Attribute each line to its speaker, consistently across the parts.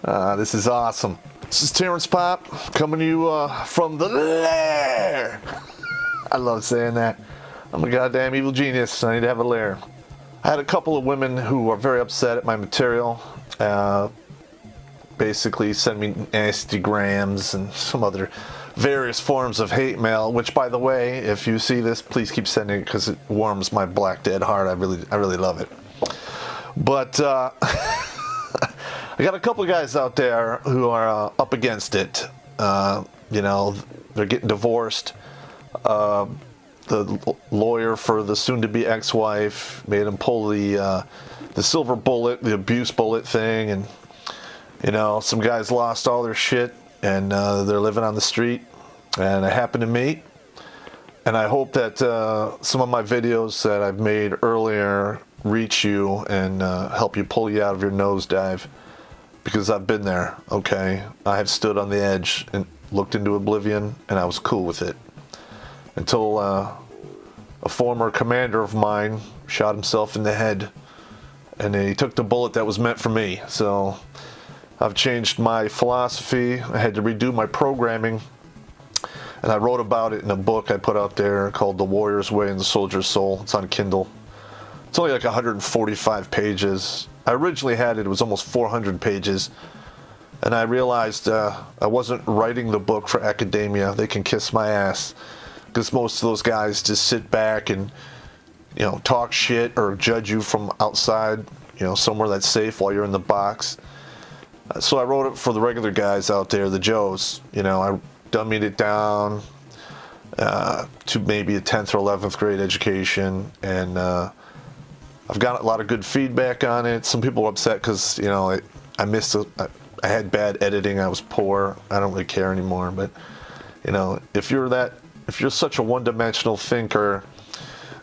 Speaker 1: This is awesome. This is Terrence Popp coming to you from the Lair. I love saying that. I'm a goddamn evil genius. I need to have a lair. I had a couple of women who are very upset at my material. Basically send me nasty grams and some other various forms of hate mail, which, by the way, if you see this, please keep sending it because it warms my black dead heart. I really love it. But I got a couple of guys out there who are up against it. They're getting divorced. The lawyer for the soon-to-be ex-wife made him pull the silver bullet, the abuse bullet thing, and some guys lost all their shit and they're living on the street. And it happened to me. And I hope that some of my videos that I've made earlier reach you and help you pull you out of your nosedive, because I've been there. Okay, I have stood on the edge and looked into oblivion, and I was cool with it until a former commander of mine shot himself in the head, and he took the bullet that was meant for me. So I've changed my philosophy. I had to redo my programming, and I wrote about it in a book I put out there called The Warrior's Way and the Soldier's Soul. It's on Kindle. It's only like 145 pages. I originally had it was almost 400 pages, and I realized I wasn't writing the book for academia. They can kiss my ass, because most of those guys just sit back and talk shit or judge you from outside, somewhere that's safe while you're in the box. So I wrote it for the regular guys out there, the Joes. I dummied it down to maybe a 10th or 11th grade education, and I've got a lot of good feedback on it. Some people are upset because I missed I had bad editing. I was poor. I don't really care anymore. But if you're such a one-dimensional thinker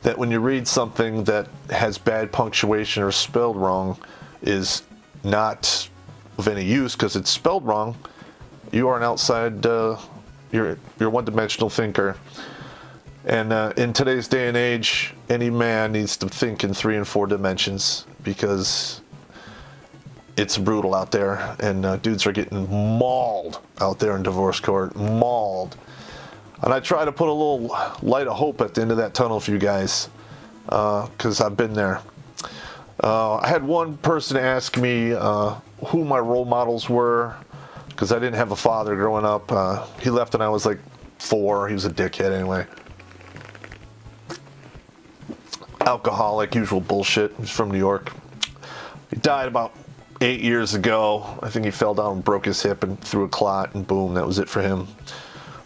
Speaker 1: that when you read something that has bad punctuation or spelled wrong is not of any use because it's spelled wrong, you are an outside. You're a one-dimensional thinker. And in today's day and age, any man needs to think in 3 and 4 dimensions, because it's brutal out there, and dudes are getting mauled out there in divorce court, mauled. And I try to put a little light of hope at the end of that tunnel for you guys, because I've been there. I had one person ask me who my role models were, because I didn't have a father growing up. He left when I was like 4. He was a dickhead anyway. Alcoholic, usual bullshit. He's from New York. He died about 8 years ago. I think he fell down and broke his hip and threw a clot, and boom, that was it for him.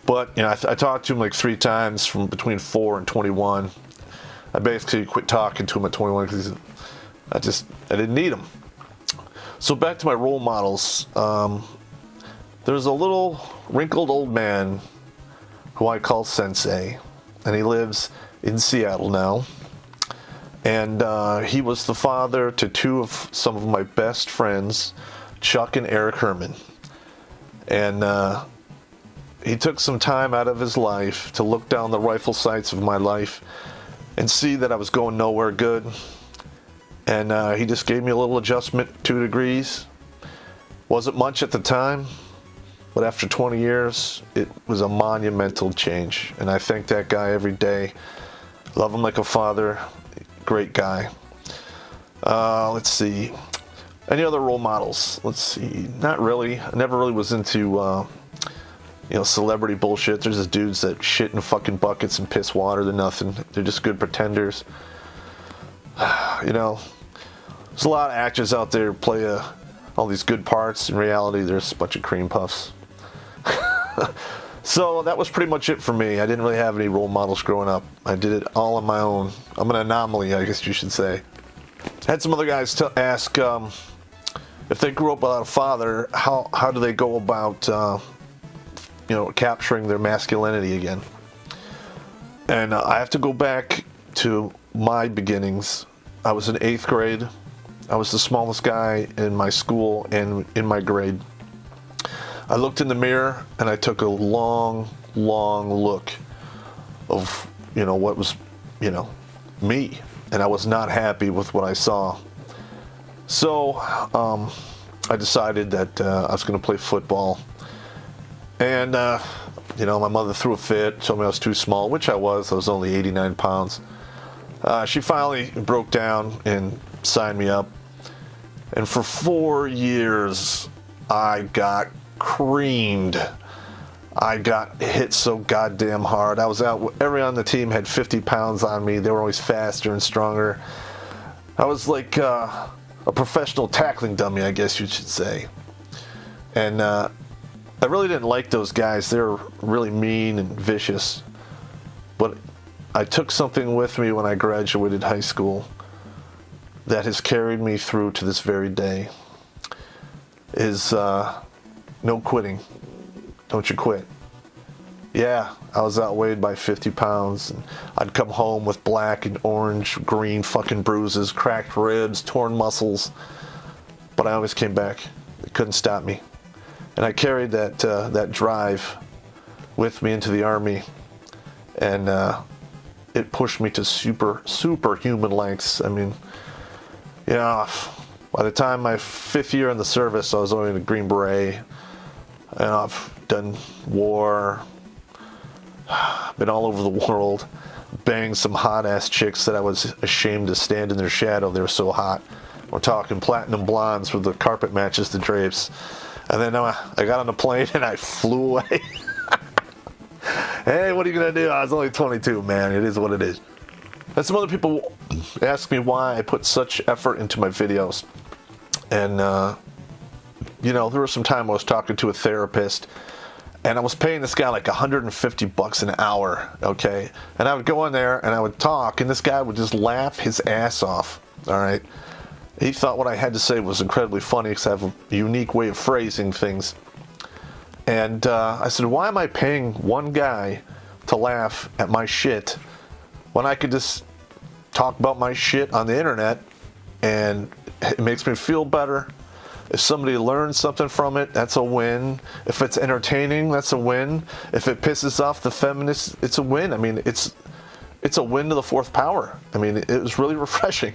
Speaker 1: But I talked to him like 3 times from between 4 and 21. I basically quit talking to him at 21 because I didn't need him. So back to my role models. There's a little wrinkled old man who I call Sensei, and he lives in Seattle now. And he was the father to 2 of some of my best friends, Chuck and Eric Herman. And he took some time out of his life to look down the rifle sights of my life and see that I was going nowhere good. And he just gave me a little adjustment, 2 degrees. Wasn't much at the time, but after 20 years, it was a monumental change. And I thank that guy every day. Love him like a father. Great guy. Let's see. Any other role models? Let's see. Not really. I never really was into celebrity bullshit. There's just dudes that shit in fucking buckets and piss water. They're nothing. They're just good pretenders. There's a lot of actors out there who play all these good parts. In reality, there's a bunch of cream puffs. So that was pretty much it for me. I didn't really have any role models growing up. I did it all on my own. I'm an anomaly, I guess you should say. I had some other guys ask if they grew up without a father, how do they go about capturing their masculinity again? And I have to go back to my beginnings. I was in 8th grade. I was the smallest guy in my school and in my grade. I looked in the mirror and I took a long look of, what was, me. And I was not happy with what I saw. So, I decided that I was going to play football. And, my mother threw a fit, told me I was too small, which I was. I was only 89 pounds. She finally broke down and signed me up. And for 4 years, I got creamed. I got hit so goddamn hard. I was out, everyone on the team had 50 pounds on me. They were always faster and stronger. I was like a professional tackling dummy, I guess you should say. And I really didn't like those guys. They were really mean and vicious. But I took something with me when I graduated high school that has carried me through to this very day. Is no quitting. Don't you quit. Yeah, I was outweighed by 50 pounds. And I'd come home with black and orange, green fucking bruises, cracked ribs, torn muscles. But I always came back. It couldn't stop me. And I carried that drive with me into the Army. And it pushed me to superhuman lengths. I mean, by the time my 5th year in the service, I was only in a Green Beret. And I've done war, been all over the world, banged some hot-ass chicks that I was ashamed to stand in their shadow. They were so hot. We're talking platinum blondes with the carpet matches the drapes. And then I got on the plane and I flew away. Hey, what are you going to do? I was only 22, man. It is what it is. And some other people ask me why I put such effort into my videos. And, there was some time I was talking to a therapist, and I was paying this guy like $150 an hour, okay? And I would go in there, and I would talk, and this guy would just laugh his ass off, all right? He thought what I had to say was incredibly funny because I have a unique way of phrasing things. And I said, why am I paying one guy to laugh at my shit when I could just talk about my shit on the internet and it makes me feel better? If somebody learns something from it, that's a win. If it's entertaining, that's a win. If it pisses off the feminists, it's a win. I mean, it's a win to the fourth power. I mean, it was really refreshing.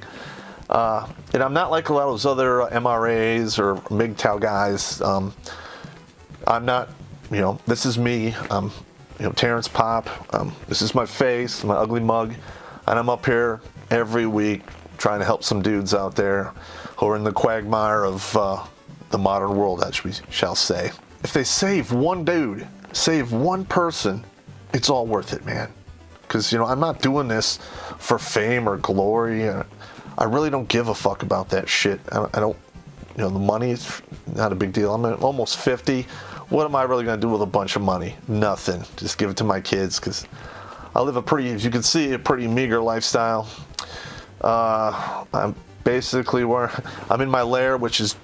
Speaker 1: And I'm not like a lot of those other MRAs or MGTOW guys. I'm not, this is me. Terrence Popp. This is my face, my ugly mug. And I'm up here every week trying to help some dudes out there who are in the quagmire of the modern world, as we shall say. If they save one dude, save one person, it's all worth it, man. Because, I'm not doing this for fame or glory. I really don't give a fuck about that shit. I don't, the money is not a big deal. I'm almost 50. What am I really going to do with a bunch of money? Nothing. Just give it to my kids, because I live as you can see, a pretty meager lifestyle. I'm basically I'm in my lair, which is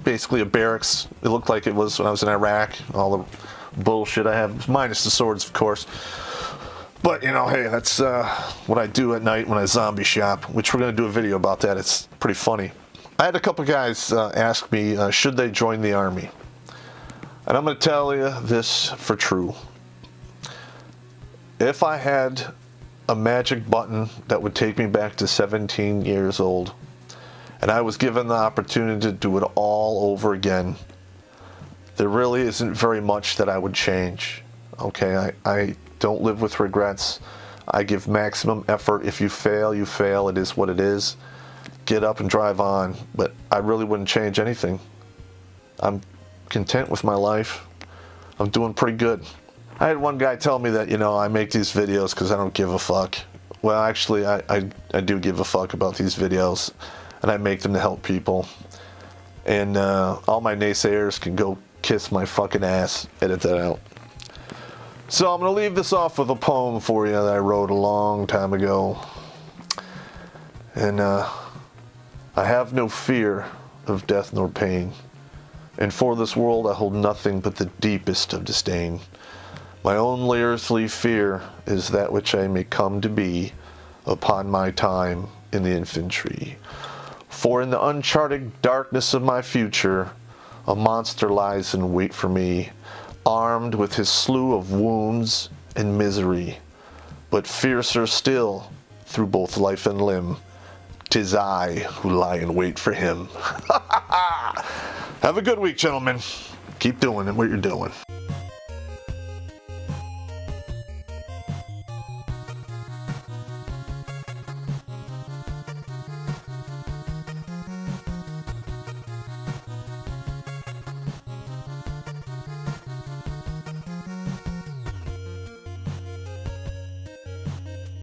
Speaker 1: basically a barracks. It looked like it was when I was in Iraq. All the bullshit I have, minus the swords, of course. But, hey, that's what I do at night when I zombie shop, which we're going to do a video about that. It's pretty funny. I had a couple guys ask me, should they join the Army? And I'm going to tell you this for true. If I had a magic button that would take me back to 17 years old, and I was given the opportunity to do it all over again, there really isn't very much that I would change. Okay, I don't live with regrets. I give maximum effort. If you fail, you fail. It is what it is. Get up and drive on. But I really wouldn't change anything. I'm content with my life. I'm doing pretty good. I had one guy tell me that, I make these videos because I don't give a fuck. Well, actually, I do give a fuck about these videos, and I make them to help people. And all my naysayers can go kiss my fucking ass. Edit that out. So I'm going to leave this off with a poem for you that I wrote a long time ago. And I have no fear of death nor pain. And for this world I hold nothing but the deepest of disdain. My only earthly fear is that which I may come to be upon my time in the infantry. For in the uncharted darkness of my future, a monster lies in wait for me, armed with his slew of wounds and misery. But fiercer still, through both life and limb, 'tis I who lie in wait for him. Have a good week, gentlemen. Keep doing what you're doing.